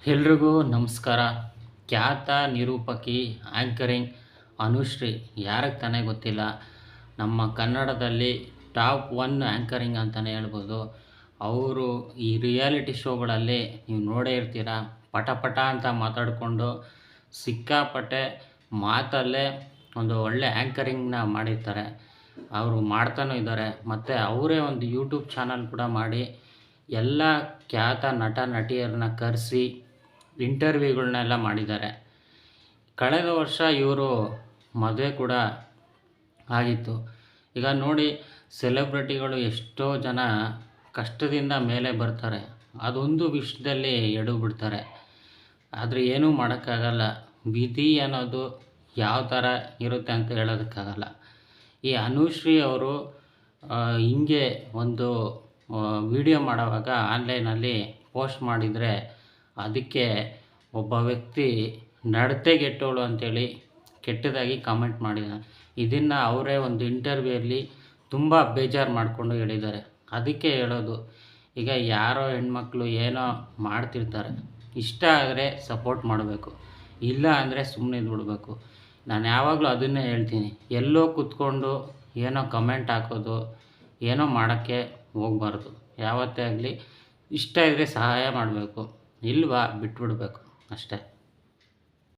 ಎಲ್ರಿಗೂ ನಮಸ್ಕಾರ. ಖ್ಯಾತ ನಿರೂಪಕಿ ಆ್ಯಂಕರಿಂಗ್ ಅನುಶ್ರೀ ಯಾರಿಗೆ ತಾನೇ ಗೊತ್ತಿಲ್ಲ. ನಮ್ಮ ಕನ್ನಡದಲ್ಲಿ ಟಾಪ್ 1 ಆ್ಯಂಕರಿಂಗ್ ಅಂತಲೇ ಹೇಳ್ಬೋದು. ಅವರು ಈ ರಿಯಾಲಿಟಿ ಶೋಗಳಲ್ಲಿ ನೀವು ನೋಡೇ ಇರ್ತೀರ. ಪಟ ಪಟ ಅಂತ ಮಾತಾಡಿಕೊಂಡು ಸಿಕ್ಕಾಪಟ್ಟೆ ಮಾತಲ್ಲೇ ಒಂದು ಒಳ್ಳೆ ಆ್ಯಂಕರಿಂಗ್ನ ಮಾಡಿರ್ತಾರೆ. ಅವರು ಮಾಡ್ತಾನೂ ಇದ್ದಾರೆ. ಮತ್ತು ಅವರೇ ಒಂದು ಯೂಟ್ಯೂಬ್ ಚಾನಲ್ ಕೂಡ ಮಾಡಿ ಎಲ್ಲ ಖ್ಯಾತ ನಟ ನಟಿಯರನ್ನ ಕರೆಸಿ ಇಂಟರ್ವ್ಯೂಗಳನ್ನೆಲ್ಲ ಮಾಡಿದ್ದಾರೆ. ಕಳೆದ ವರ್ಷ ಇವರು ಮದುವೆ ಕೂಡ ಆಗಿತ್ತು. ಈಗ ನೋಡಿ, ಸೆಲೆಬ್ರಿಟಿಗಳು ಎಷ್ಟೋ ಜನ ಕಷ್ಟದಿಂದ ಮೇಲೆ ಬರ್ತಾರೆ, ಅದೊಂದು ವಿಷಯದಲ್ಲಿ ಎಡು ಬಿಡ್ತಾರೆ. ಆದರೆ ಏನೂ ಮಾಡೋಕ್ಕಾಗಲ್ಲ. ವಿಧಿ ಅನ್ನೋದು ಯಾವ ಥರ ಇರುತ್ತೆ ಅಂತ ಹೇಳೋದಕ್ಕಾಗಲ್ಲ. ಈ ಅನುಶ್ರೀ ಅವರು ಹಿಂಗೆ ಒಂದು ವಿಡಿಯೋ ಮಾಡೋವಾಗ ಆನ್ಲೈನಲ್ಲಿ ಪೋಸ್ಟ್ ಮಾಡಿದರೆ ಅದಕ್ಕೆ ಒಬ್ಬ ವ್ಯಕ್ತಿ ನಡತೆಗೆಟ್ಟವಳು ಅಂಥೇಳಿ ಕೆಟ್ಟದಾಗಿ ಕಾಮೆಂಟ್ ಮಾಡಿದ್ದಾನೆ. ಇದನ್ನು ಅವರೇ ಒಂದು ಇಂಟರ್ವ್ಯೂಯಲ್ಲಿ ತುಂಬ ಬೇಜಾರು ಮಾಡಿಕೊಂಡು ಹೇಳಿದ್ದಾರೆ. ಅದಕ್ಕೆ ಹೇಳೋದು, ಈಗ ಯಾರೋ ಹೆಣ್ಮಕ್ಳು ಏನೋ ಮಾಡ್ತಿರ್ತಾರೆ, ಇಷ್ಟ ಆದರೆ ಸಪೋರ್ಟ್ ಮಾಡಬೇಕು, ಇಲ್ಲ ಅಂದರೆ ಸುಮ್ಮನೆ ಬಿಡಬೇಕು. ನಾನು ಯಾವಾಗಲೂ ಅದನ್ನೇ ಹೇಳ್ತೀನಿ. ಎಲ್ಲೋ ಕೂತ್ಕೊಂಡು ಏನೋ ಕಮೆಂಟ್ ಹಾಕೋದು, ಏನೋ ಮಾಡೋಕ್ಕೆ ಹೋಗಬಾರ್ದು. ಯಾವತ್ತೇ ಆಗಲಿ ಇಷ್ಟ ಇದ್ದರೆ ಸಹಾಯ ಮಾಡಬೇಕು, ಇಲ್ವಾ ಬಿಟ್ಬಿಡಬೇಕು ಅಷ್ಟೇ.